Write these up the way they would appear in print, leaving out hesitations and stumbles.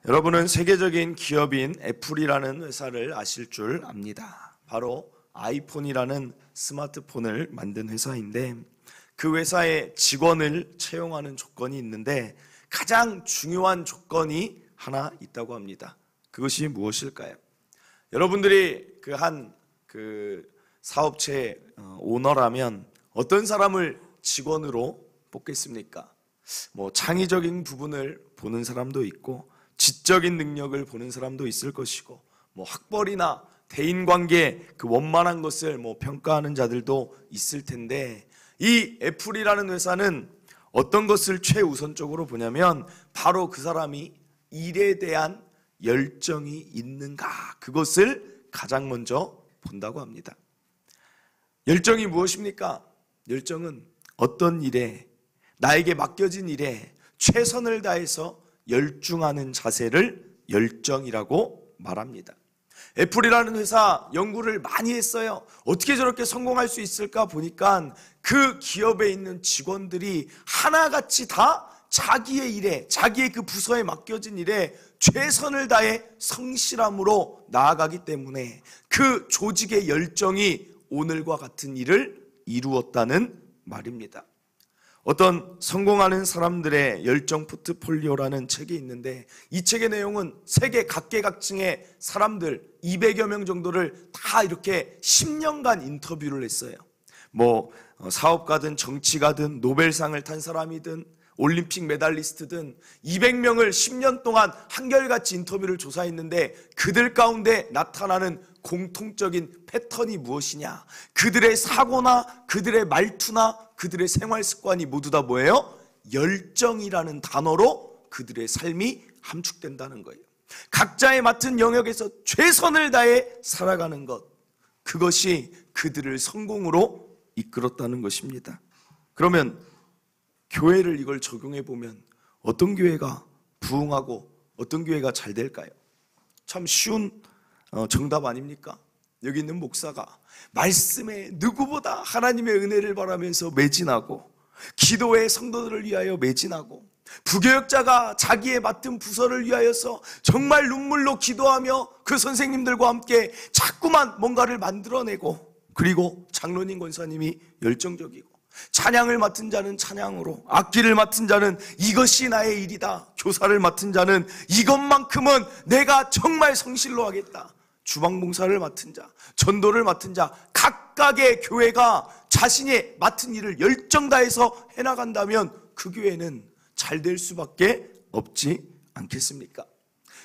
여러분은 세계적인 기업인 애플이라는 회사를 아실 줄 압니다. 바로 아이폰이라는 스마트폰을 만든 회사인데, 그 회사의 직원을 채용하는 조건이 있는데 가장 중요한 조건이 하나 있다고 합니다. 그것이 무엇일까요? 여러분들이 그 사업체 오너라면 어떤 사람을 직원으로 뽑겠습니까? 창의적인 부분을 보는 사람도 있고, 지적인 능력을 보는 사람도 있을 것이고, 학벌이나 대인관계 그 원만한 것을 평가하는 자들도 있을 텐데, 이 애플이라는 회사는 어떤 것을 최우선적으로 보냐면 바로 그 사람이 일에 대한 열정이 있는가, 그것을 가장 먼저 본다고 합니다. 열정이 무엇입니까? 열정은 어떤 일에, 나에게 맡겨진 일에 최선을 다해서 열중하는 자세를 열정이라고 말합니다. 애플이라는 회사 연구를 많이 했어요. 어떻게 저렇게 성공할 수 있을까 보니까 그 기업에 있는 직원들이 하나같이 다 자기의 일에, 자기의 그 부서에 맡겨진 일에 최선을 다해 성실함으로 나아가기 때문에 그 조직의 열정이 오늘과 같은 일을 이루었다는 말입니다. 어떤 성공하는 사람들의 열정 포트폴리오라는 책이 있는데, 이 책의 내용은 세계 각계각층의 사람들 200여 명 정도를 다 이렇게 10년간 인터뷰를 했어요. 사업가든 정치가든 노벨상을 탄 사람이든 올림픽 메달리스트든 200명을 10년 동안 한결같이 인터뷰를 조사했는데, 그들 가운데 나타나는 공통적인 패턴이 무엇이냐? 그들의 사고나 그들의 말투나 그들의 생활 습관이 모두 다 뭐예요? 열정이라는 단어로 그들의 삶이 함축된다는 거예요. 각자의 맡은 영역에서 최선을 다해 살아가는 것, 그것이 그들을 성공으로 이끌었다는 것입니다. 그러면 교회를 이걸 적용해 보면 어떤 교회가 부흥하고 어떤 교회가 잘 될까요? 참 쉬운 정답 아닙니까? 여기 있는 목사가 말씀에 누구보다 하나님의 은혜를 바라면서 매진하고, 기도에 성도들을 위하여 매진하고, 부교역자가 자기의 맡은 부서를 위하여서 정말 눈물로 기도하며 그 선생님들과 함께 자꾸만 뭔가를 만들어내고, 그리고 장로님 권사님이 열정적이고, 찬양을 맡은 자는 찬양으로, 악기를 맡은 자는 이것이 나의 일이다, 교사를 맡은 자는 이것만큼은 내가 정말 성실로 하겠다, 주방봉사를 맡은 자, 전도를 맡은 자, 각각의 교회가 자신이 맡은 일을 열정 다해서 해나간다면 그 교회는 잘 될 수밖에 없지 않겠습니까?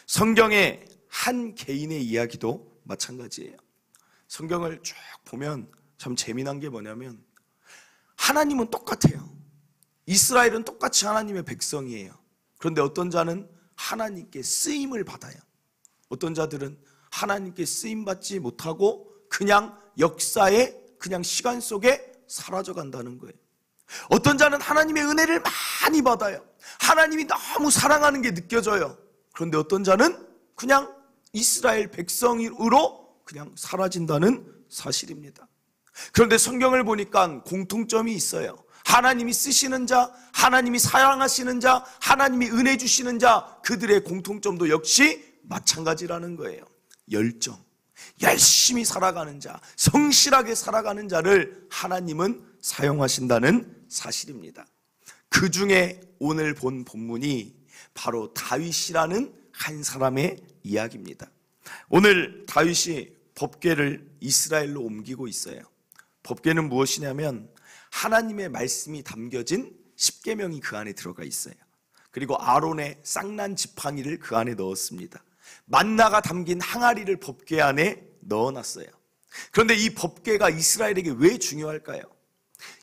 성경의 한 개인의 이야기도 마찬가지예요. 성경을 쭉 보면 참 재미난 게 뭐냐면, 하나님은 똑같아요. 이스라엘은 똑같이 하나님의 백성이에요. 그런데 어떤 자는 하나님께 쓰임을 받아요. 어떤 자들은 하나님께 쓰임받지 못하고 그냥 역사의 그냥 시간 속에 사라져 간다는 거예요. 어떤 자는 하나님의 은혜를 많이 받아요. 하나님이 너무 사랑하는 게 느껴져요. 그런데 어떤 자는 그냥 이스라엘 백성으로 그냥 사라진다는 사실입니다. 그런데 성경을 보니까 공통점이 있어요. 하나님이 쓰시는 자, 하나님이 사랑하시는 자, 하나님이 은혜 주시는 자, 그들의 공통점도 역시 마찬가지라는 거예요. 열정, 열심히 살아가는 자, 성실하게 살아가는 자를 하나님은 사용하신다는 사실입니다. 그 중에 오늘 본 본문이 바로 다윗이라는 한 사람의 이야기입니다. 오늘 다윗이 법궤를 이스라엘로 옮기고 있어요. 법궤는 무엇이냐면 하나님의 말씀이 담겨진 십계명이 그 안에 들어가 있어요. 그리고 아론의 쌍난 지팡이를 그 안에 넣었습니다. 만나가 담긴 항아리를 법궤 안에 넣어놨어요. 그런데 이 법궤가 이스라엘에게 왜 중요할까요?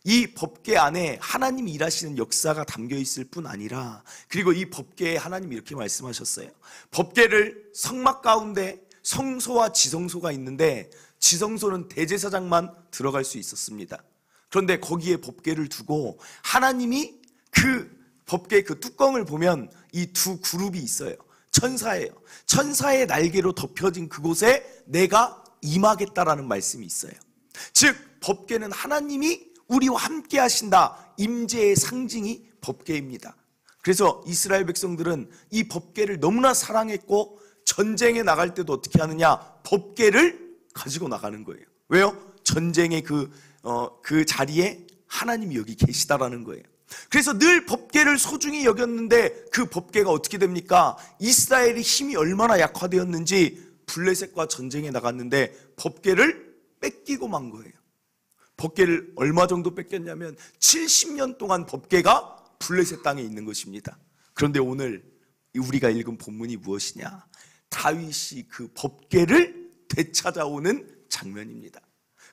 이 법궤 안에 하나님이 일하시는 역사가 담겨 있을 뿐 아니라, 그리고 이 법궤에 하나님이 이렇게 말씀하셨어요. 법궤를 성막 가운데 성소와 지성소가 있는데, 지성소는 대제사장만 들어갈 수 있었습니다. 그런데 거기에 법궤를 두고 하나님이 그 법궤 그 뚜껑을 보면 이 두 그룹이 있어요. 천사예요. 천사의 날개로 덮여진 그곳에 내가 임하겠다라는 말씀이 있어요. 즉 법궤는 하나님이 우리와 함께 하신다, 임재의 상징이 법궤입니다. 그래서 이스라엘 백성들은 이 법궤를 너무나 사랑했고 전쟁에 나갈 때도 어떻게 하느냐? 법궤를 가지고 나가는 거예요. 왜요? 전쟁의 그 자리에 하나님이 여기 계시다라는 거예요. 그래서 늘 법궤를 소중히 여겼는데 그 법궤가 어떻게 됩니까? 이스라엘의 힘이 얼마나 약화되었는지 블레셋과 전쟁에 나갔는데 법궤를 뺏기고 만 거예요. 법궤를 얼마 정도 뺏겼냐면 70년 동안 법궤가 블레셋 땅에 있는 것입니다. 그런데 오늘 우리가 읽은 본문이 무엇이냐? 다윗이 그 법궤를 되찾아오는 장면입니다.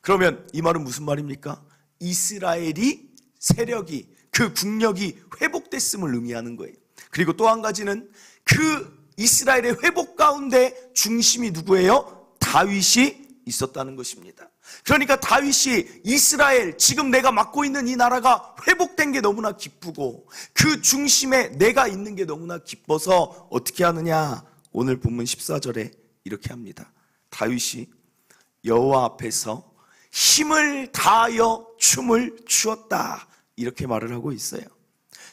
그러면 이 말은 무슨 말입니까? 이스라엘이 세력이, 그 국력이 회복됐음을 의미하는 거예요. 그리고 또 한 가지는 그 이스라엘의 회복 가운데 중심이 누구예요? 다윗이 있었다는 것입니다. 그러니까 다윗이 이스라엘, 지금 내가 맡고 있는 이 나라가 회복된 게 너무나 기쁘고 그 중심에 내가 있는 게 너무나 기뻐서 어떻게 하느냐? 오늘 본문 14절에 이렇게 합니다. 다윗이 여호와 앞에서 힘을 다하여 춤을 추었다, 이렇게 말을 하고 있어요.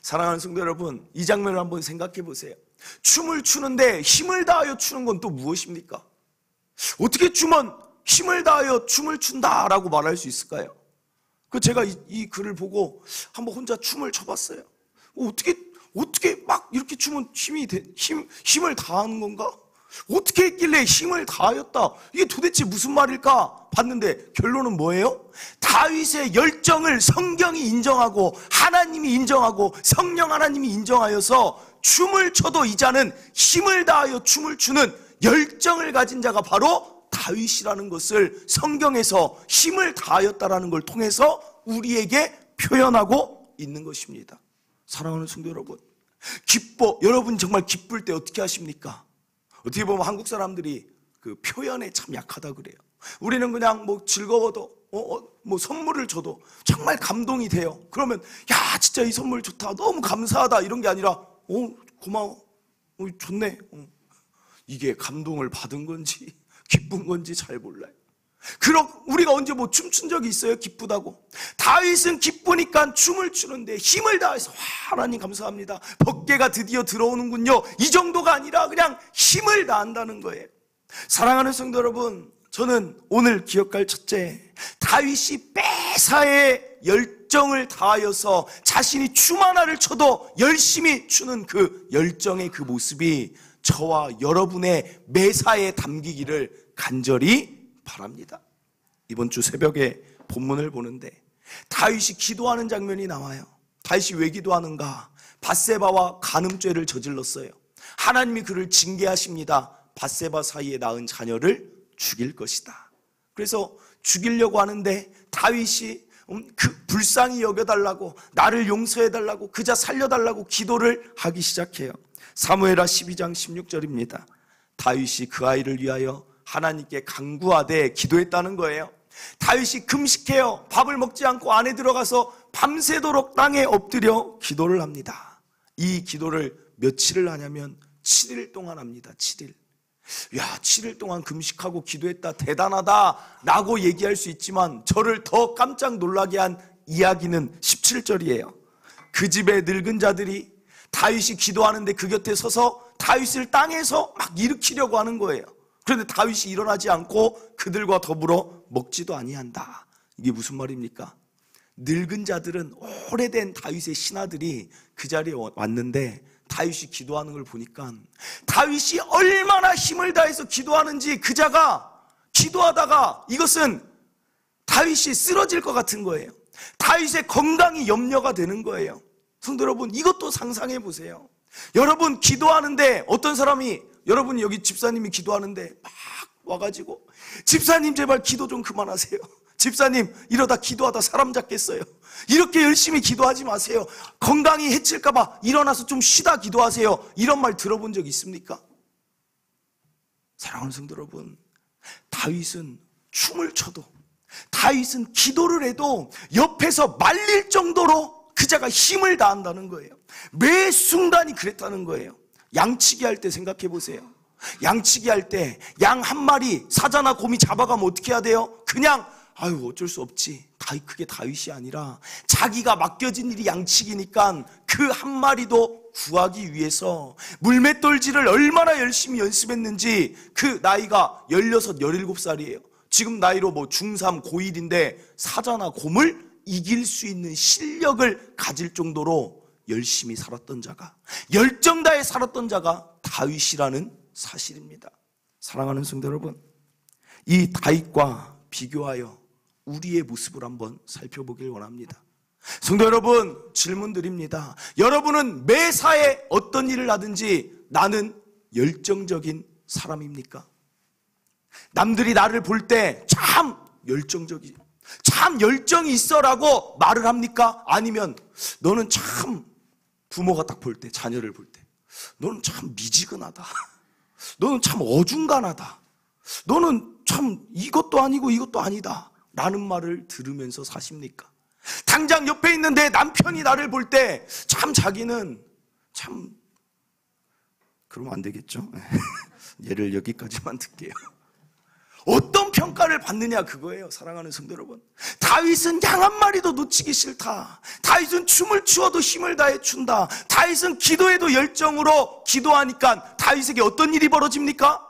사랑하는 성도 여러분, 이 장면을 한번 생각해 보세요. 춤을 추는데 힘을 다하여 추는 건 또 무엇입니까? 어떻게 춤은 힘을 다하여 춤을 춘다라고 말할 수 있을까요? 제가 이 글을 보고 한번 혼자 춤을 춰봤어요. 어떻게 막 이렇게 춤은 힘을 다하는 건가? 어떻게 했길래 힘을 다하였다? 이게 도대체 무슨 말일까? 봤는데 결론은 뭐예요? 다윗의 열정을 성경이 인정하고 하나님이 인정하고 성령 하나님이 인정하여서 춤을 춰도 이 자는 힘을 다하여 춤을 추는 열정을 가진 자가 바로 다윗이라는 것을 성경에서 힘을 다하였다라는 걸 통해서 우리에게 표현하고 있는 것입니다. 사랑하는 성도 여러분, 여러분 정말 기쁠 때 어떻게 하십니까? 어떻게 보면 한국 사람들이 그 표현에 참 약하다 그래요. 우리는 그냥 뭐 즐거워도 뭐 선물을 줘도 정말 감동이 돼요. 그러면 야 진짜 이 선물 좋다, 너무 감사하다, 이런 게 아니라 고마워, 좋네. 이게 감동을 받은 건지 기쁜 건지 잘 몰라요. 우리가 언제 뭐 춤춘 적이 있어요? 기쁘다고. 다윗은 기쁘니까 춤을 추는데 힘을 다해서 하나님 감사합니다, 법궤가 드디어 들어오는군요, 이 정도가 아니라 그냥 힘을 다한다는 거예요. 사랑하는 성도 여러분, 저는 오늘 기억할 첫째, 다윗이 매사에 열정을 다하여서 자신이 춤 하나를 춰도 열심히 추는 그 열정의 그 모습이 저와 여러분의 매사에 담기기를 간절히 바랍니다. 이번 주 새벽에 본문을 보는데 다윗이 기도하는 장면이 나와요. 다윗이 왜 기도하는가? 밧세바와 간음죄를 저질렀어요. 하나님이 그를 징계하십니다. 밧세바 사이에 낳은 자녀를 죽일 것이다. 그래서 죽이려고 하는데 다윗이 그 불쌍히 여겨달라고, 나를 용서해달라고, 그자 살려달라고 기도를 하기 시작해요. 사무엘하 12장 16절입니다. 다윗이 그 아이를 위하여 하나님께 간구하되 기도했다는 거예요. 다윗이 금식해요. 밥을 먹지 않고 안에 들어가서 밤새도록 땅에 엎드려 기도를 합니다. 이 기도를 며칠을 하냐면 7일 동안 합니다. 7일. 야, 7일 동안 금식하고 기도했다, 대단하다 라고 얘기할 수 있지만 저를 더 깜짝 놀라게 한 이야기는 17절이에요. 그 집에 늙은 자들이 다윗이 기도하는데 그 곁에 서서 다윗을 땅에서 막 일으키려고 하는 거예요. 그런데 다윗이 일어나지 않고 그들과 더불어 먹지도 아니한다. 이게 무슨 말입니까? 늙은 자들은, 오래된 다윗의 신하들이 그 자리에 왔는데 다윗이 기도하는 걸 보니까 다윗이 얼마나 힘을 다해서 기도하는지 그자가 기도하다가 이것은 다윗이 쓰러질 것 같은 거예요. 다윗의 건강이 염려가 되는 거예요. 성도 여러분, 이것도 상상해 보세요. 여러분 기도하는데 어떤 사람이, 여러분 여기 집사님이 기도하는데 막 와가지고 집사님 제발 기도 좀 그만하세요, 집사님 이러다 기도하다 사람 잡겠어요, 이렇게 열심히 기도하지 마세요, 건강이 해칠까봐 일어나서 좀 쉬다 기도하세요, 이런 말 들어본 적 있습니까? 사랑하는 성도 여러분, 다윗은 춤을 춰도, 다윗은 기도를 해도 옆에서 말릴 정도로 그자가 힘을 다한다는 거예요. 매 순간이 그랬다는 거예요. 양치기 할 때 생각해 보세요. 양치기 할 때 양 한 마리 사자나 곰이 잡아가면 어떻게 해야 돼요? 그냥 어쩔 수 없지, 그게 다윗이 아니라 자기가 맡겨진 일이 양치기니까 그 한 마리도 구하기 위해서 물맷돌질을 얼마나 열심히 연습했는지. 그 나이가 16, 17살이에요. 지금 나이로 뭐 중3, 고1인데 사자나 곰을 이길 수 있는 실력을 가질 정도로 열심히 살았던 자가, 열정 다해 살았던 자가 다윗이라는 사실입니다. 사랑하는 성도 여러분, 이 다윗과 비교하여 우리의 모습을 한번 살펴보길 원합니다. 성도 여러분, 질문 드립니다. 여러분은 매사에 어떤 일을 하든지 나는 열정적인 사람입니까? 남들이 나를 볼 때 참 열정적이지, 참 열정이 있어라고 말을 합니까? 아니면 너는 참, 부모가 딱 볼 때, 자녀를 볼 때, 너는 참 미지근하다, 너는 참 어중간하다, 너는 참 이것도 아니고 이것도 아니다 라는 말을 들으면서 사십니까? 당장 옆에 있는 내 남편이 나를 볼 때 참 자기는 참, 그러면 안 되겠죠? 예를 여기까지만 들게요. 어떤 평가를 받느냐, 그거예요. 사랑하는 성도 여러분, 다윗은 양 한 마리도 놓치기 싫다. 다윗은 춤을 추어도 힘을 다해 춘다. 다윗은 기도에도 열정으로 기도하니까 다윗에게 어떤 일이 벌어집니까?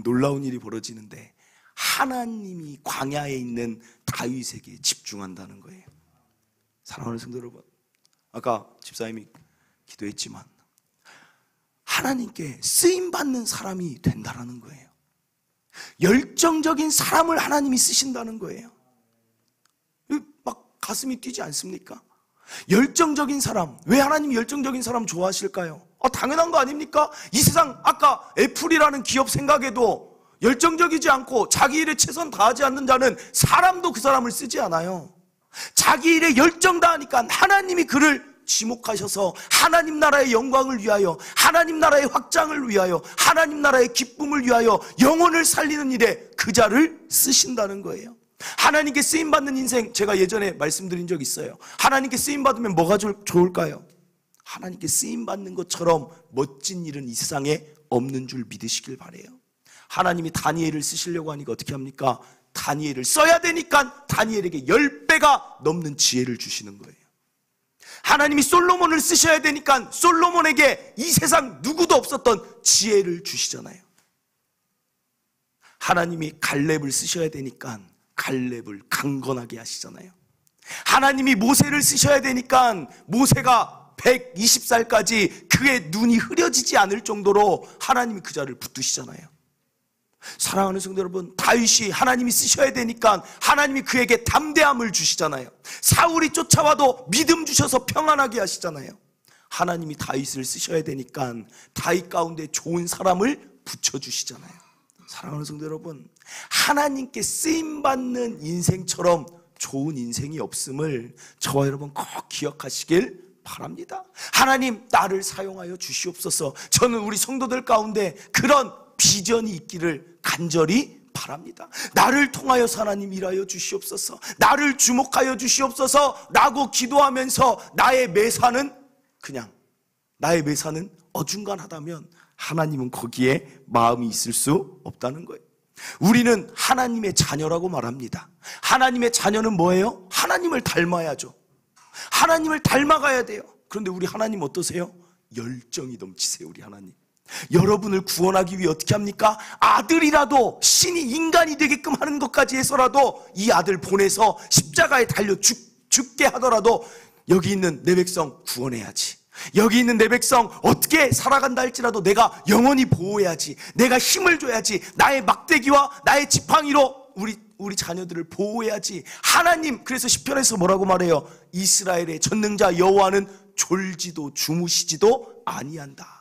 놀라운 일이 벌어지는데 하나님이 광야에 있는 다윗에게 집중한다는 거예요. 사랑하는 성도 여러분, 아까 집사님이 기도했지만 하나님께 쓰임받는 사람이 된다는 거예요. 열정적인 사람을 하나님이 쓰신다는 거예요. 막 가슴이 뛰지 않습니까? 열정적인 사람, 왜 하나님이 열정적인 사람 좋아하실까요? 당연한 거 아닙니까? 이 세상, 아까 애플이라는 기업 생각에도 열정적이지 않고 자기 일에 최선 다하지 않는 자는 사람도 그 사람을 쓰지 않아요. 자기 일에 열정 다하니까 하나님이 그를 지목하셔서 하나님 나라의 영광을 위하여, 하나님 나라의 확장을 위하여, 하나님 나라의 기쁨을 위하여 영혼을 살리는 일에 그 자를 쓰신다는 거예요. 하나님께 쓰임받는 인생, 제가 예전에 말씀드린 적 있어요. 하나님께 쓰임받으면 뭐가 좋을까요? 하나님께 쓰임받는 것처럼 멋진 일은 이 세상에 없는 줄 믿으시길 바라요. 하나님이 다니엘을 쓰시려고 하니까 어떻게 합니까? 다니엘을 써야 되니까 다니엘에게 10배가 넘는 지혜를 주시는 거예요. 하나님이 솔로몬을 쓰셔야 되니까 솔로몬에게 이 세상 누구도 없었던 지혜를 주시잖아요. 하나님이 갈렙을 쓰셔야 되니까 갈렙을 강건하게 하시잖아요. 하나님이 모세를 쓰셔야 되니까 모세가 120살까지 그의 눈이 흐려지지 않을 정도로 하나님이 그 자를 붙드시잖아요. 사랑하는 성도 여러분, 다윗이 하나님이 쓰셔야 되니까 하나님이 그에게 담대함을 주시잖아요. 사울이 쫓아와도 믿음 주셔서 평안하게 하시잖아요. 하나님이 다윗을 쓰셔야 되니까 다윗 가운데 좋은 사람을 붙여주시잖아요. 사랑하는 성도 여러분, 하나님께 쓰임받는 인생처럼 좋은 인생이 없음을 저와 여러분 꼭 기억하시길 바랍니다. 하나님, 나를 사용하여 주시옵소서. 저는 우리 성도들 가운데 그런 비전이 있기를 간절히 바랍니다. 나를 통하여서 하나님 일하여 주시옵소서, 나를 주목하여 주시옵소서 라고 기도하면서 나의 매사는 어중간하다면 하나님은 거기에 마음이 있을 수 없다는 거예요. 우리는 하나님의 자녀라고 말합니다. 하나님의 자녀는 뭐예요? 하나님을 닮아야죠. 하나님을 닮아가야 돼요. 그런데 우리 하나님 어떠세요? 열정이 넘치세요. 우리 하나님 여러분을 구원하기 위해 어떻게 합니까? 아들이라도, 신이 인간이 되게끔 하는 것까지 해서라도 이 아들 보내서 십자가에 달려 죽게 하더라도 여기 있는 내 백성 구원해야지, 여기 있는 내 백성 어떻게 살아간다 할지라도 내가 영원히 보호해야지, 내가 힘을 줘야지, 나의 막대기와 나의 지팡이로 우리 자녀들을 보호해야지. 하나님, 그래서 시편에서 뭐라고 말해요? 이스라엘의 전능자 여호와는 졸지도 주무시지도 아니한다.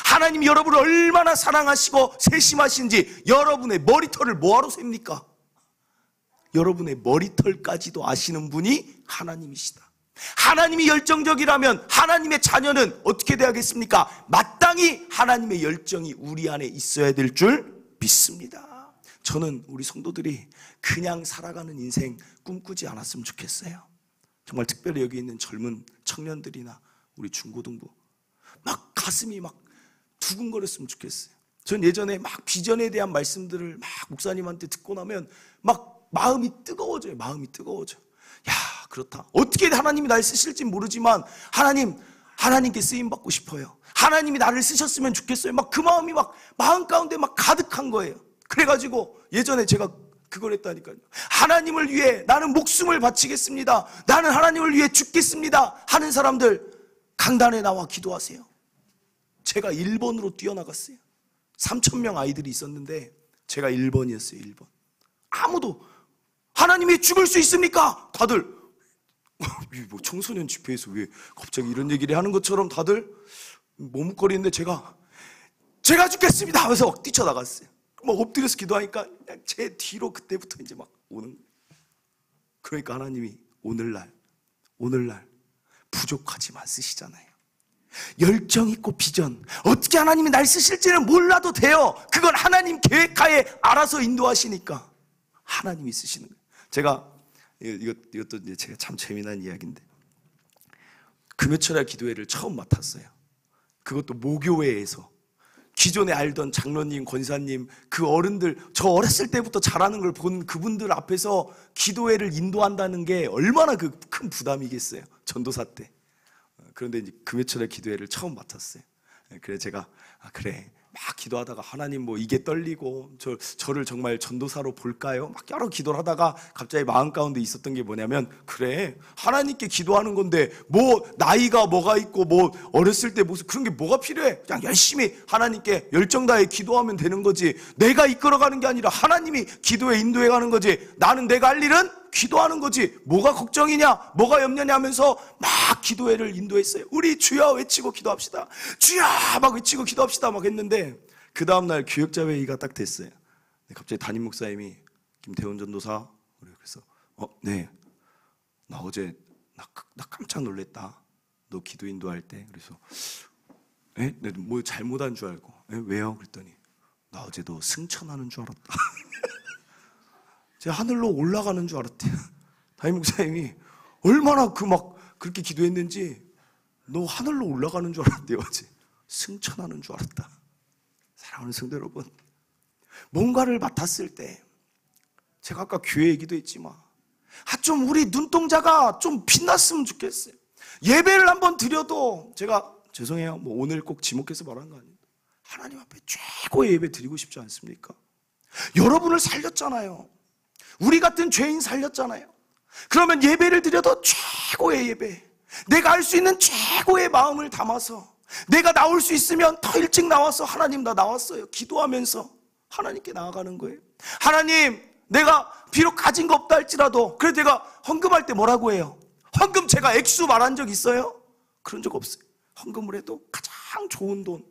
하나님이 여러분을 얼마나 사랑하시고 세심하신지 여러분의 머리털을 뭐하러 셉니까? 여러분의 머리털까지도 아시는 분이 하나님이시다. 하나님이 열정적이라면 하나님의 자녀는 어떻게 돼야겠습니까? 마땅히 하나님의 열정이 우리 안에 있어야 될 줄 믿습니다. 저는 우리 성도들이 그냥 살아가는 인생 꿈꾸지 않았으면 좋겠어요. 정말 특별히 여기 있는 젊은 청년들이나 우리 중고등부 막 가슴이 막 두근거렸으면 좋겠어요. 전 예전에 막 비전에 대한 말씀들을 막 목사님한테 듣고 나면 막 마음이 뜨거워져요. 마음이 뜨거워져. 야, 그렇다. 어떻게 하나님이 날 쓰실지 모르지만 하나님께 쓰임 받고 싶어요. 하나님이 나를 쓰셨으면 좋겠어요. 막 그 마음이 막 마음 가운데 막 가득한 거예요. 그래가지고 예전에 제가 그걸 했다니까요. 하나님을 위해 나는 목숨을 바치겠습니다. 나는 하나님을 위해 죽겠습니다 하는 사람들 강단에 나와 기도하세요. 제가 1번으로 뛰어나갔어요. 3,000명 아이들이 있었는데 제가 1번이었어요. 1번. 아무도 하나님이 죽을 수 있습니까? 다들 뭐 청소년 집회에서 왜 갑자기 이런 얘기를 하는 것처럼 다들 머뭇거리는데 제가 죽겠습니다 하면서 막 뛰쳐나갔어요. 막 엎드려서 기도하니까 그냥 제 뒤로 그때부터 이제 막 오는 거예요. 그러니까 하나님이 오늘날 부족하지만 쓰시잖아요. 열정 있고 비전, 어떻게 하나님이 날 쓰실지는 몰라도 돼요. 그건 하나님 계획하에 알아서 인도하시니까 하나님이 쓰시는 거예요. 제가 이것도 이제 제가 참 재미난 이야기인데, 금요철야 기도회를 처음 맡았어요. 그것도 모교회에서. 기존에 알던 장로님, 권사님, 그 어른들, 저 어렸을 때부터 잘하는 걸 본 그분들 앞에서 기도회를 인도한다는 게 얼마나 그 큰 부담이겠어요, 전도사 때. 그런데 이제 금요철야 기도회를 처음 맡았어요. 그래 제가 그래 막 기도하다가 하나님 뭐 이게 떨리고 저를 정말 전도사로 볼까요? 막 여러 기도를 하다가 갑자기 마음 가운데 있었던 게 뭐냐면, 그래 하나님께 기도하는 건데 뭐 나이가 뭐가 있고 뭐 어렸을 때 무슨 그런 게 뭐가 필요해? 그냥 열심히 하나님께 열정 다해 기도하면 되는 거지. 내가 이끌어가는 게 아니라 하나님이 기도에 인도해 가는 거지. 나는 내가 할 일은 기도하는 거지. 뭐가 걱정이냐, 뭐가 염려냐 하면서 막 기도회를 인도했어요. 우리 주여 외치고 기도합시다. 주여 막 외치고 기도합시다 막 했는데, 그 다음날 교역자 회의가 딱 됐어요. 갑자기 담임 목사님이 김태훈 전도사, 그래서 네, 나 어제 나 깜짝 놀랐다. 너 기도 인도할 때. 그래서 내가 뭐 잘못한 줄 알고. 왜요? 그랬더니 나 어제 너 승천하는 줄 알았다. 제가 하늘로 올라가는 줄 알았대요. 담임 목사님이 얼마나 그렇게 기도했는지 너 하늘로 올라가는 줄 알았대요. 어제 승천하는 줄 알았다. 사랑하는 성도 여러분, 뭔가를 맡았을 때, 제가 아까 교회 얘기도 했지만 좀 우리 눈동자가 좀 빛났으면 좋겠어요. 예배를 한번 드려도, 제가 죄송해요 뭐 오늘 꼭 지목해서 말하는 거 아닙니다. 하나님 앞에 최고의 예배 드리고 싶지 않습니까? 여러분을 살렸잖아요. 우리 같은 죄인 살렸잖아요. 그러면 예배를 드려도 최고의 예배, 내가 할 수 있는 최고의 마음을 담아서, 내가 나올 수 있으면 더 일찍 나와서 하나님 나 나왔어요 기도하면서 하나님께 나아가는 거예요. 하나님, 내가 비록 가진 거 없다 할지라도, 그래도 제가 헌금할 때 뭐라고 해요? 헌금 제가 액수 말한 적 있어요? 그런 적 없어요. 헌금을 해도 가장 좋은 돈,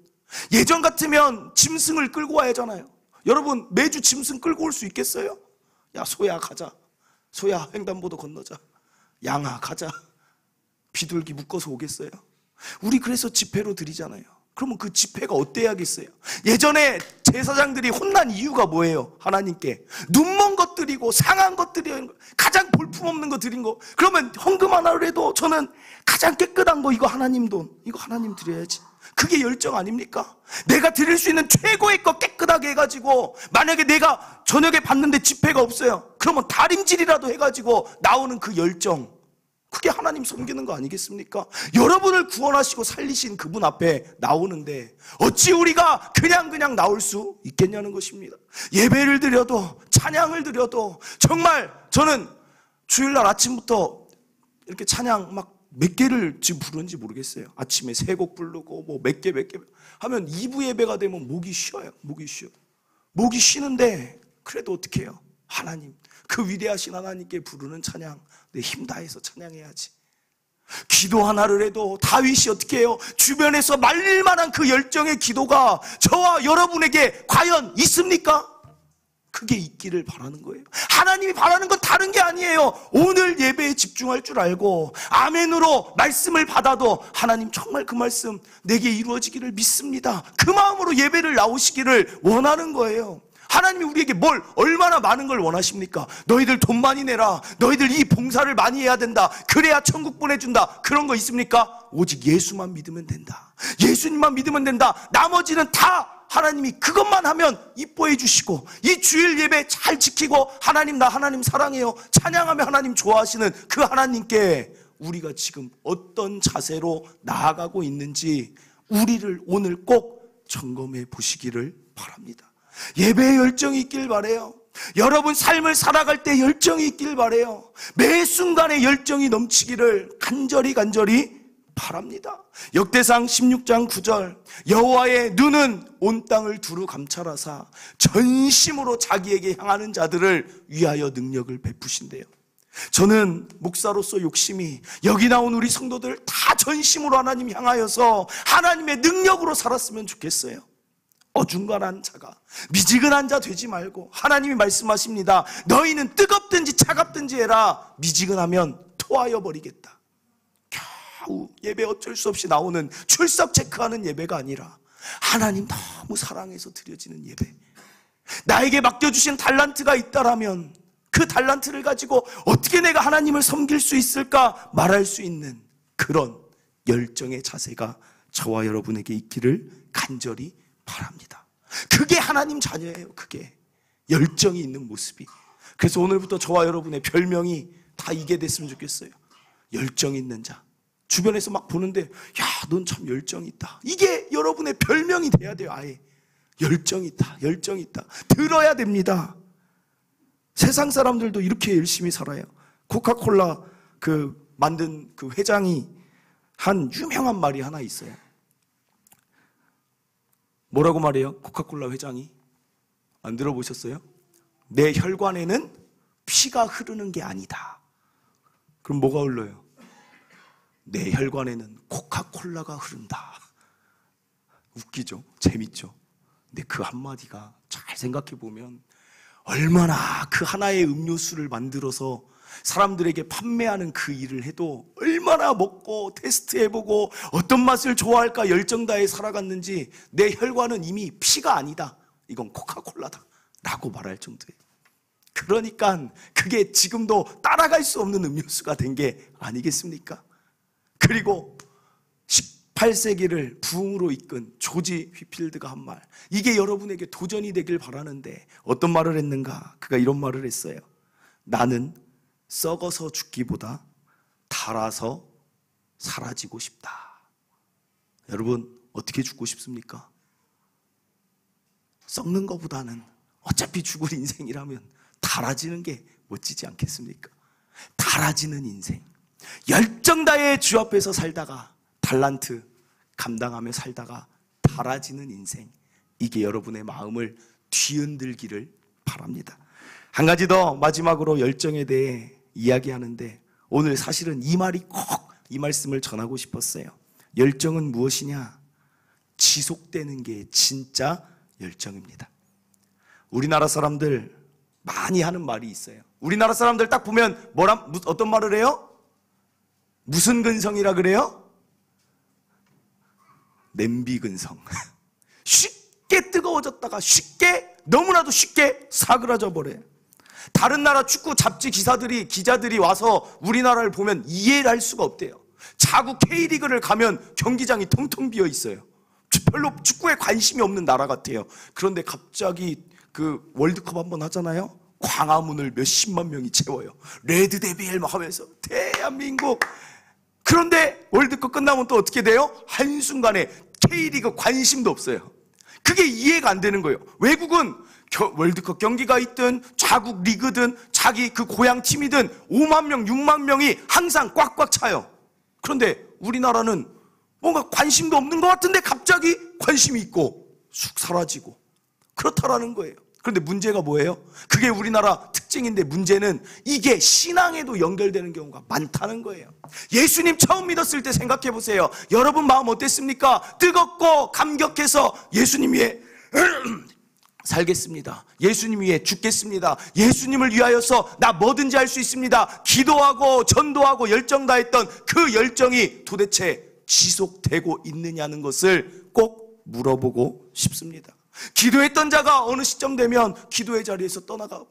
예전 같으면 짐승을 끌고 와야 하잖아요. 여러분 매주 짐승 끌고 올 수 있겠어요? 야 소야 가자, 소야 횡단보도 건너자, 양아 가자, 비둘기 묶어서 오겠어요? 우리 그래서 집회로 드리잖아요. 그러면 그 집회가 어때야겠어요? 예전에 제사장들이 혼난 이유가 뭐예요? 하나님께 눈먼 것 드리고 상한 것 드리고 가장 볼품없는 거 드린 거. 그러면 헌금 하나를 해도 저는 가장 깨끗한 거, 이거 하나님 돈, 이거 하나님 드려야지. 그게 열정 아닙니까? 내가 드릴 수 있는 최고의 거 깨끗하게 해가지고, 만약에 내가 저녁에 봤는데 집회가 없어요, 그러면 다림질이라도 해가지고 나오는 그 열정, 그게 하나님 섬기는 거 아니겠습니까? 여러분을 구원하시고 살리신 그분 앞에 나오는데 어찌 우리가 그냥 나올 수 있겠냐는 것입니다. 예배를 드려도, 찬양을 드려도, 정말 저는 주일날 아침부터 이렇게 찬양 막 몇 개를 지금 부르는지 모르겠어요. 아침에 3곡 부르고 뭐 몇 개 하면 2부 예배가 되면 목이 쉬어요. 목이 쉬는데 그래도 어떻게 해요? 하나님, 그 위대하신 하나님께 부르는 찬양, 내 힘 다해서 찬양해야지. 기도 하나를 해도 다윗이 어떻게 해요? 주변에서 말릴 만한 그 열정의 기도가 저와 여러분에게 과연 있습니까? 그게 있기를 바라는 거예요. 하나님이 바라는 건 다른 게 아니에요. 오늘 예배에 집중할 줄 알고 아멘으로 말씀을 받아도 하나님 정말 그 말씀 내게 이루어지기를 믿습니다, 그 마음으로 예배를 나오시기를 원하는 거예요. 하나님이 우리에게 뭘 얼마나 많은 걸 원하십니까? 너희들 돈 많이 내라, 너희들 이 봉사를 많이 해야 된다, 그래야 천국 보내준다, 그런 거 있습니까? 오직 예수만 믿으면 된다, 예수님만 믿으면 된다. 나머지는 다 하나님이 그것만 하면 이뻐해 주시고, 이 주일 예배 잘 지키고 하나님 나 하나님 사랑해요 찬양하며 하나님 좋아하시는 그 하나님께 우리가 지금 어떤 자세로 나아가고 있는지 우리를 오늘 꼭 점검해 보시기를 바랍니다. 예배에 열정이 있길 바라요. 여러분 삶을 살아갈 때 열정이 있길 바라요. 매 순간에 열정이 넘치기를 간절히 바랍니다. 역대상 16장 9절, 여호와의 눈은 온 땅을 두루 감찰하사 전심으로 자기에게 향하는 자들을 위하여 능력을 베푸신대요. 저는 목사로서 욕심이 여기 나온 우리 성도들 다 전심으로 하나님 향하여서 하나님의 능력으로 살았으면 좋겠어요. 어중간한 자가, 미지근한 자 되지 말고, 하나님이 말씀하십니다. 너희는 뜨겁든지 차갑든지 해라. 미지근하면 토하여 버리겠다. 겨우 예배 어쩔 수 없이 나오는 출석 체크하는 예배가 아니라 하나님 너무 사랑해서 드려지는 예배, 나에게 맡겨주신 달란트가 있다라면 그 달란트를 가지고 어떻게 내가 하나님을 섬길 수 있을까 말할 수 있는 그런 열정의 자세가 저와 여러분에게 있기를 간절히 바랍니다. 그게 하나님 자녀예요. 그게 열정이 있는 모습이. 그래서 오늘부터 저와 여러분의 별명이 다 이게 됐으면 좋겠어요. 열정 있는 자. 주변에서 막 보는데 야, 넌 참 열정이 있다, 이게 여러분의 별명이 돼야 돼요. 아예 열정이 있다, 열정이 있다 들어야 됩니다. 세상 사람들도 이렇게 열심히 살아요. 코카콜라 만든 그 회장이 한 유명한 말이 하나 있어요. 뭐라고 말해요? 코카콜라 회장이, 안 들어보셨어요? 내 혈관에는 피가 흐르는 게 아니다. 그럼 뭐가 흘러요? 내 혈관에는 코카콜라가 흐른다. 웃기죠? 재밌죠? 근데 그 한마디가 잘 생각해 보면 얼마나 그 하나의 음료수를 만들어서 사람들에게 판매하는 그 일을 해도 얼마나 먹고 테스트해보고 어떤 맛을 좋아할까 열정 다해 살아갔는지 내 혈관은 이미 피가 아니다, 이건 코카콜라다 라고 말할 정도예요. 그러니까 그게 지금도 따라갈 수 없는 음료수가 된 게 아니겠습니까? 그리고 18세기를 부흥으로 이끈 조지 휘필드가 한 말, 이게 여러분에게 도전이 되길 바라는데 어떤 말을 했는가? 그가 이런 말을 했어요. 나는 썩어서 죽기보다 닳아서 사라지고 싶다. 여러분 어떻게 죽고 싶습니까? 썩는 것보다는 어차피 죽을 인생이라면 닳아지는 게 멋지지 않겠습니까? 닳아지는 인생, 열정 다해 주 앞에서 살다가 달란트 감당하며 살다가 닳아지는 인생, 이게 여러분의 마음을 뒤흔들기를 바랍니다. 한 가지 더 마지막으로 열정에 대해 이야기하는데 오늘 사실은 이 말이 꼭 이 말씀을 전하고 싶었어요. 열정은 무엇이냐? 지속되는 게 진짜 열정입니다. 우리나라 사람들 많이 하는 말이 있어요. 우리나라 사람들 딱 보면 어떤 말을 해요? 무슨 근성이라 그래요? 냄비 근성. 쉽게 뜨거워졌다가 너무나도 쉽게 사그라져 버려요. 다른 나라 축구 잡지 기자들이 와서 우리나라를 보면 이해를 할 수가 없대요. 자국 K리그를 가면 경기장이 텅텅 비어 있어요. 별로 축구에 관심이 없는 나라 같아요. 그런데 갑자기 그 월드컵 한번 하잖아요. 광화문을 몇십만 명이 채워요. 레드 데빌 막 하면서 대한민국. 그런데 월드컵 끝나면 또 어떻게 돼요? 한순간에 K리그 관심도 없어요. 그게 이해가 안 되는 거예요. 외국은 월드컵 경기가 있든 자국 리그든 자기 그 고향 팀이든 5만 명, 6만 명이 항상 꽉꽉 차요. 그런데 우리나라는 뭔가 관심도 없는 것 같은데 갑자기 관심이 있고 쑥 사라지고 그렇다라는 거예요. 그런데 문제가 뭐예요? 그게 우리나라 특징인데 문제는 이게 신앙에도 연결되는 경우가 많다는 거예요. 예수님 처음 믿었을 때 생각해 보세요. 여러분 마음 어땠습니까? 뜨겁고 감격해서 예수님 위해 살겠습니다. 예수님 위해 죽겠습니다. 예수님을 위하여서 나 뭐든지 할 수 있습니다. 기도하고 전도하고 열정 다했던 그 열정이 도대체 지속되고 있느냐는 것을 꼭 물어보고 싶습니다. 기도했던 자가 어느 시점 되면 기도의 자리에서 떠나가고,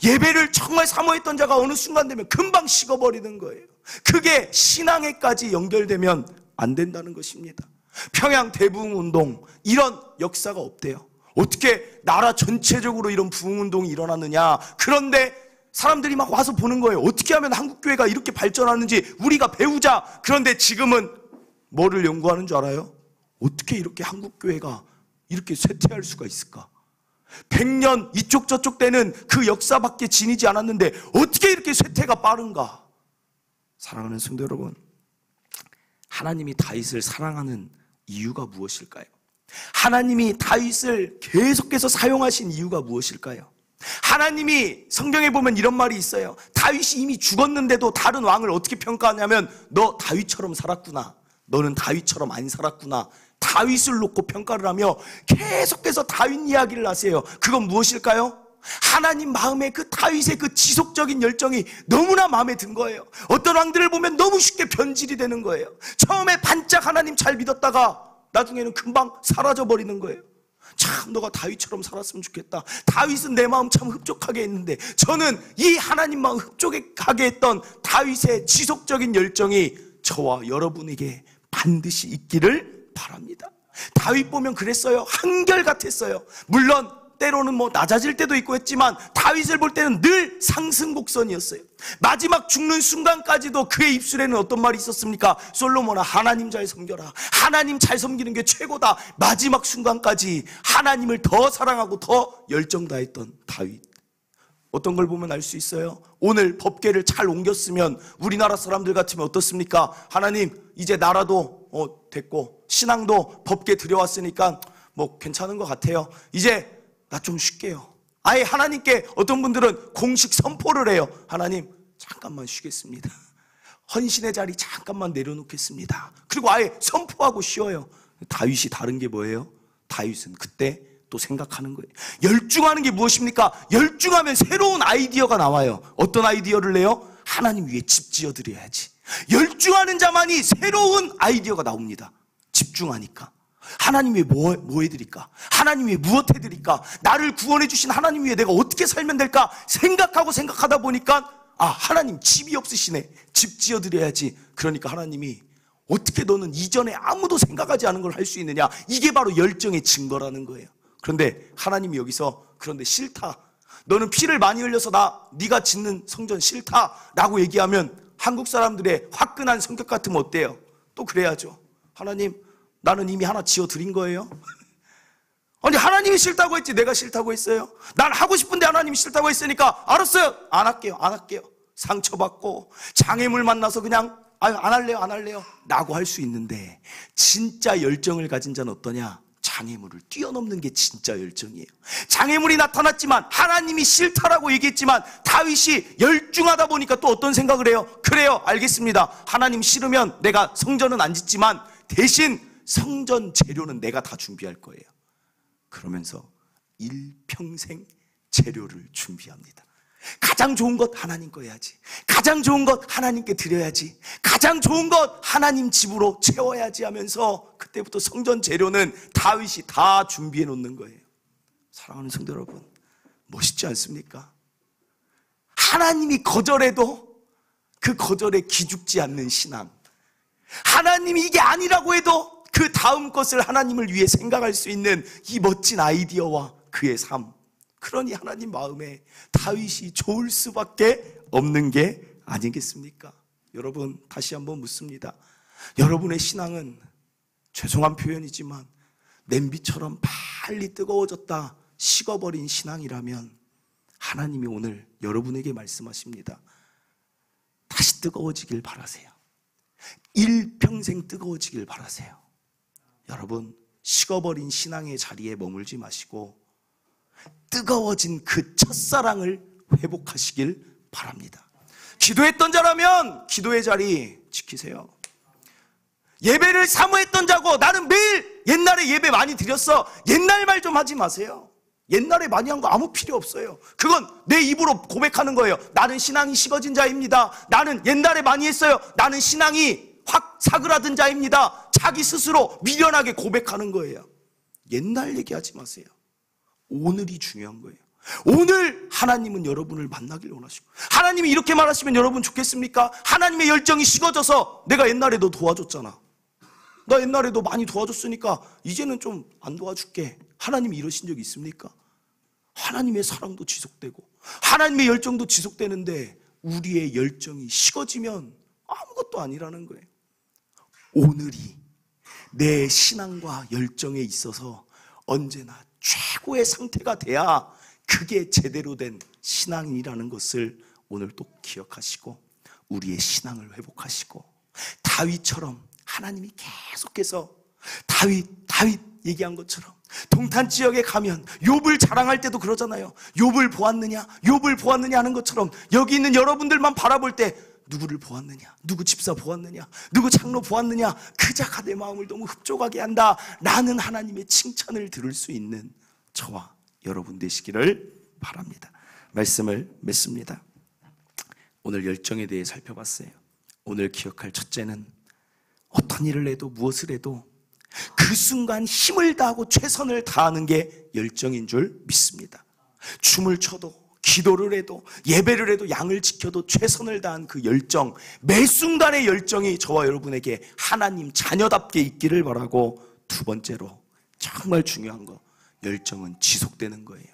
예배를 정말 사모했던 자가 어느 순간 되면 금방 식어버리는 거예요. 그게 신앙에까지 연결되면 안 된다는 것입니다. 평양 대부흥운동, 이런 역사가 없대요. 어떻게 나라 전체적으로 이런 부흥운동이 일어났느냐. 그런데 사람들이 막 와서 보는 거예요. 어떻게 하면 한국교회가 이렇게 발전하는지 우리가 배우자. 그런데 지금은 뭐를 연구하는 줄 알아요? 어떻게 이렇게 한국교회가 이렇게 쇠퇴할 수가 있을까? 100년 이쪽 저쪽 되는 그 역사밖에 지니지 않았는데 어떻게 이렇게 쇠퇴가 빠른가? 사랑하는 성도 여러분, 하나님이 다윗을 사랑하는 이유가 무엇일까요? 하나님이 다윗을 계속해서 사용하신 이유가 무엇일까요? 하나님이 성경에 보면 이런 말이 있어요. 다윗이 이미 죽었는데도 다른 왕을 어떻게 평가하냐면, 너 다윗처럼 살았구나, 너는 다윗처럼 안 살았구나, 다윗을 놓고 평가를 하며 계속해서 다윗 이야기를 하세요. 그건 무엇일까요? 하나님 마음에 그 다윗의 그 지속적인 열정이 너무나 마음에 든 거예요. 어떤 왕들을 보면 너무 쉽게 변질이 되는 거예요. 처음에 반짝 하나님 잘 믿었다가 나중에는 금방 사라져 버리는 거예요. 참 너가 다윗처럼 살았으면 좋겠다. 다윗은 내 마음 참 흡족하게 했는데, 저는 이 하나님 마음 흡족하게 했던 다윗의 지속적인 열정이 저와 여러분에게 반드시 있기를 바랍니다. 다윗 보면 그랬어요. 한결같았어요. 물론 때로는 낮아질 때도 있고 했지만 다윗을 볼 때는 늘 상승곡선이었어요. 마지막 죽는 순간까지도 그의 입술에는 어떤 말이 있었습니까? 솔로몬아, 하나님 잘 섬겨라. 하나님 잘 섬기는 게 최고다. 마지막 순간까지 하나님을 더 사랑하고 더 열정 다했던 다윗. 어떤 걸 보면 알 수 있어요? 오늘 법궤를 잘 옮겼으면 우리나라 사람들 같으면 어떻습니까? 하나님, 이제 나라도 됐고 신앙도 법궤 들여왔으니까 괜찮은 것 같아요. 이제 나 좀 쉴게요. 아예 하나님께 어떤 분들은 공식 선포를 해요. 하나님, 잠깐만 쉬겠습니다. 헌신의 자리 잠깐만 내려놓겠습니다. 그리고 아예 선포하고 쉬어요. 다윗이 다른 게 뭐예요? 다윗은 그때 또 생각하는 거예요. 열중하는 게 무엇입니까? 열중하면 새로운 아이디어가 나와요. 어떤 아이디어를 내요? 하나님 위에 집 지어드려야지. 열중하는 자만이 새로운 아이디어가 나옵니다. 집중하니까. 하나님 위해 뭐 해드릴까? 하나님 위해 무엇 해드릴까? 나를 구원해 주신 하나님 위해 내가 어떻게 살면 될까? 생각하다 보니까 하나님 집이 없으시네. 집 지어드려야지. 그러니까 하나님이 어떻게 너는 이전에 아무도 생각하지 않은 걸 할 수 있느냐? 이게 바로 열정의 증거라는 거예요. 그런데 하나님이 여기서 그런데 싫다. 너는 피를 많이 흘려서 네가 짓는 성전 싫다라고 얘기하면 한국 사람들의 화끈한 성격 같으면 어때요? 또 그래야죠. 하나님, 나는 이미 하나 지어드린 거예요. 아니, 하나님이 싫다고 했지 내가 싫다고 했어요? 난 하고 싶은데 하나님이 싫다고 했으니까 알았어요. 안 할게요. 상처받고 장애물 만나서 그냥 안 할래요 라고 할 수 있는데, 진짜 열정을 가진 자는 어떠냐? 장애물을 뛰어넘는 게 진짜 열정이에요. 장애물이 나타났지만 하나님이 싫다라고 얘기했지만 다윗이 열중하다 보니까 또 어떤 생각을 해요? 그래요, 알겠습니다. 하나님 싫으면 내가 성전은 안 짓지만 대신 성전 재료는 내가 다 준비할 거예요. 그러면서 일평생 재료를 준비합니다. 가장 좋은 것 하나님 거 해야지. 가장 좋은 것 하나님께 드려야지. 가장 좋은 것 하나님 집으로 채워야지 하면서 그때부터 성전 재료는 다윗이 다 준비해 놓는 거예요. 사랑하는 성도 여러분, 멋있지 않습니까? 하나님이 거절해도 그 거절에 기죽지 않는 신앙. 하나님이 이게 아니라고 해도 그 다음 것을 하나님을 위해 생각할 수 있는 이 멋진 아이디어와 그의 삶. 그러니 하나님 마음에 다윗이 좋을 수밖에 없는 게 아니겠습니까? 여러분, 다시 한번 묻습니다. 여러분의 신앙은 죄송한 표현이지만 냄비처럼 빨리 뜨거워졌다 식어버린 신앙이라면 하나님이 오늘 여러분에게 말씀하십니다. 다시 뜨거워지길 바라세요. 일평생 뜨거워지길 바라세요. 여러분, 식어버린 신앙의 자리에 머물지 마시고 뜨거워진 그 첫사랑을 회복하시길 바랍니다. 기도했던 자라면 기도의 자리 지키세요. 예배를 사모했던 자고 나는 매일 옛날에 예배 많이 드렸어, 옛날 말 좀 하지 마세요. 옛날에 많이 한 거 아무 필요 없어요. 그건 내 입으로 고백하는 거예요. 나는 신앙이 식어진 자입니다. 나는 옛날에 많이 했어요. 나는 신앙이 확 사그라든 자입니다. 자기 스스로 미련하게 고백하는 거예요. 옛날 얘기하지 마세요. 오늘이 중요한 거예요. 오늘 하나님은 여러분을 만나길 원하시고, 하나님이 이렇게 말하시면 여러분 좋겠습니까? 하나님의 열정이 식어져서 내가 옛날에 너 도와줬잖아, 나 옛날에도 많이 도와줬으니까 이제는 좀 안 도와줄게, 하나님이 이러신 적이 있습니까? 하나님의 사랑도 지속되고 하나님의 열정도 지속되는데 우리의 열정이 식어지면 아무것도 아니라는 거예요. 오늘이 내 신앙과 열정에 있어서 언제나 최고의 상태가 돼야 그게 제대로 된 신앙이라는 것을 오늘 또 기억하시고 우리의 신앙을 회복하시고, 다윗처럼 하나님이 계속해서 다윗 얘기한 것처럼 동탄 지역에 가면 욥을 자랑할 때도 그러잖아요. 욥을 보았느냐 하는 것처럼 여기 있는 여러분들만 바라볼 때 누구를 보았느냐, 누구 집사 보았느냐, 누구 장로 보았느냐, 그 자가 내 마음을 너무 흡족하게 한다 라는 하나님의 칭찬을 들을 수 있는 저와 여러분 되시기를 바랍니다. 말씀을 맺습니다. 오늘 열정에 대해 살펴봤어요. 오늘 기억할 첫째는 어떤 일을 해도 무엇을 해도 그 순간 힘을 다하고 최선을 다하는 게 열정인 줄 믿습니다. 춤을 춰도 기도를 해도 예배를 해도 양을 지켜도 최선을 다한 그 열정, 매 순간의 열정이 저와 여러분에게 하나님 자녀답게 있기를 바라고, 두 번째로 정말 중요한 거, 열정은 지속되는 거예요.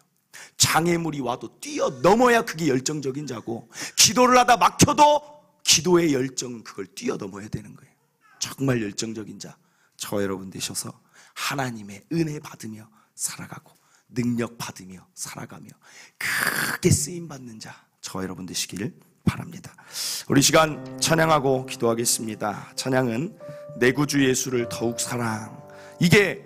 장애물이 와도 뛰어넘어야 그게 열정적인 자고, 기도를 하다 막혀도 기도의 열정은 그걸 뛰어넘어야 되는 거예요. 정말 열정적인 자, 저와 여러분 되셔서 하나님의 은혜 받으며 살아가고 능력 받으며 살아가며 크게 쓰임받는 자, 저와 여러분 되시길 바랍니다. 우리 시간 찬양하고 기도하겠습니다. 찬양은 내 구주 예수를 더욱 사랑, 이게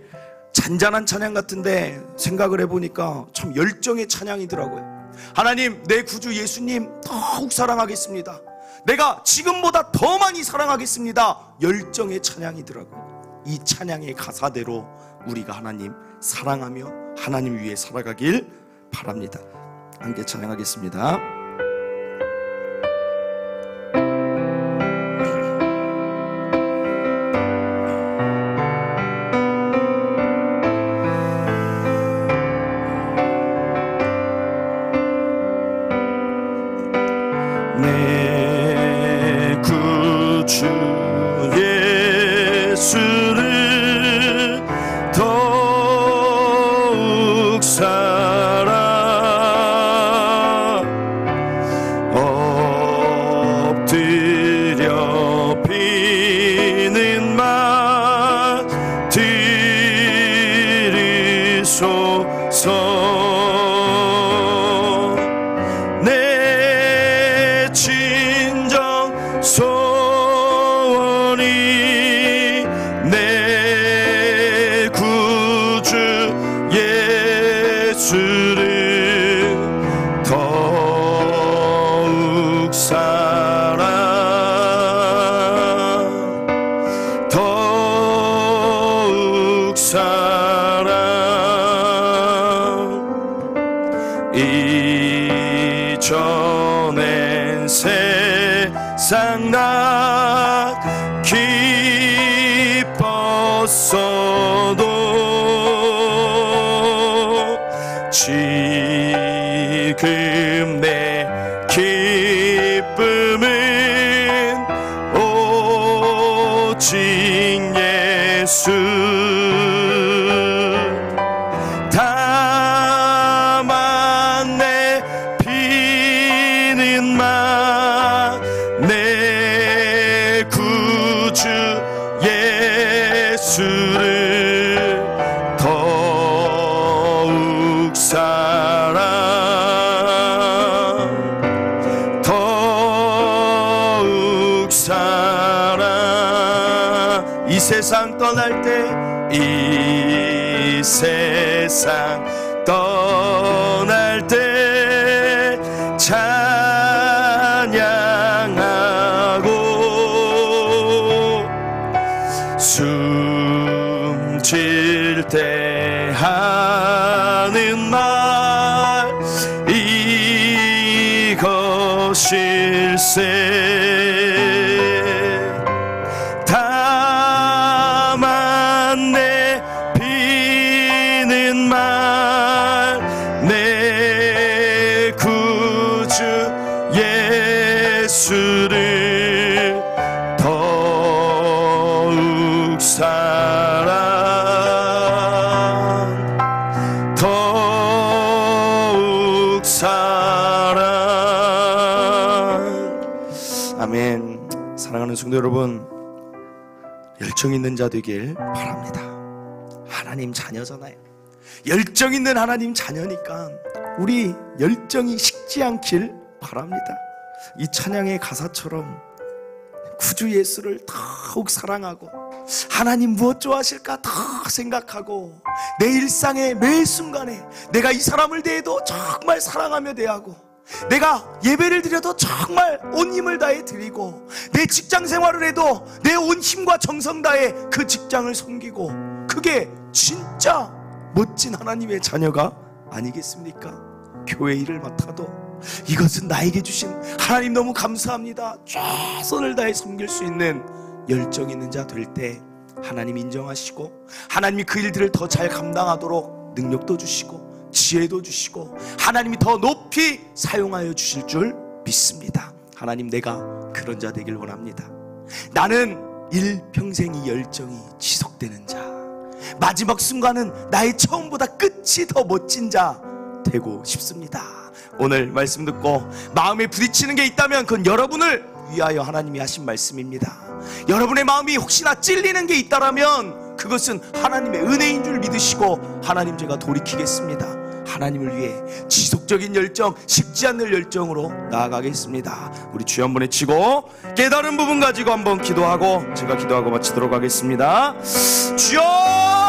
잔잔한 찬양 같은데 생각을 해보니까 참 열정의 찬양이더라고요. 하나님, 내 구주 예수님 더욱 사랑하겠습니다, 내가 지금보다 더 많이 사랑하겠습니다, 열정의 찬양이더라고요. 이 찬양의 가사대로 우리가 하나님 사랑하며 하나님 위해 살아가길 바랍니다. 함께 찬양하겠습니다. 내 구주 예수를 더욱 사랑, 엎드려 비는 말 들으소서. 내 진정 소원이 내 구주 예수를 더욱 사랑, 더욱 사랑. 이전엔 세상 나 기뻤어도 지금 내 기쁨은 오직 예수. 다만 내 비는 말 내 구주 예수를 더욱 사랑, 더욱 사랑. 이 세상 떠날 때, 이 세상 떠날 때 찬양하고 숨질 때 하는 말 이것일세. 다만 내 비는 말 아멘. 사랑하는 성도 여러분, 열정 있는 자 되길 바랍니다. 하나님 자녀잖아요. 열정 있는 하나님 자녀니까 우리 열정이 식지 않길 바랍니다. 이 찬양의 가사처럼 구주 예수를 더욱 사랑하고 하나님 무엇 좋아하실까 더 생각하고 내 일상의 매 순간에 내가 이 사람을 대해도 정말 사랑하며 대하고 내가 예배를 드려도 정말 온 힘을 다해 드리고 내 직장 생활을 해도 내 온 힘과 정성 다해 그 직장을 섬기고, 그게 진짜 멋진 하나님의 자녀가 아니겠습니까? 교회 일을 맡아도 이것은 나에게 주신 하나님 너무 감사합니다, 최선을 다해 섬길 수 있는 열정 있는 자 될 때 하나님 인정하시고 하나님이 그 일들을 더 잘 감당하도록 능력도 주시고 지혜도 주시고 하나님이 더 높이 사용하여 주실 줄 믿습니다. 하나님, 내가 그런 자 되길 원합니다. 나는 일평생 이 열정이 지속되는 자, 마지막 순간은 나의 처음보다 끝이 더 멋진 자 되고 싶습니다. 오늘 말씀 듣고 마음에 부딪히는 게 있다면 그건 여러분을 위하여 하나님이 하신 말씀입니다. 여러분의 마음이 혹시나 찔리는 게 있다라면 그것은 하나님의 은혜인 줄 믿으시고, 하나님, 제가 돌이키겠습니다. 하나님을 위해 지속적인 열정, 식지 않는 열정으로 나아가겠습니다. 우리 주여 한번 외치고 깨달은 부분 가지고 한번 기도하고 제가 기도하고 마치도록 하겠습니다. 주여!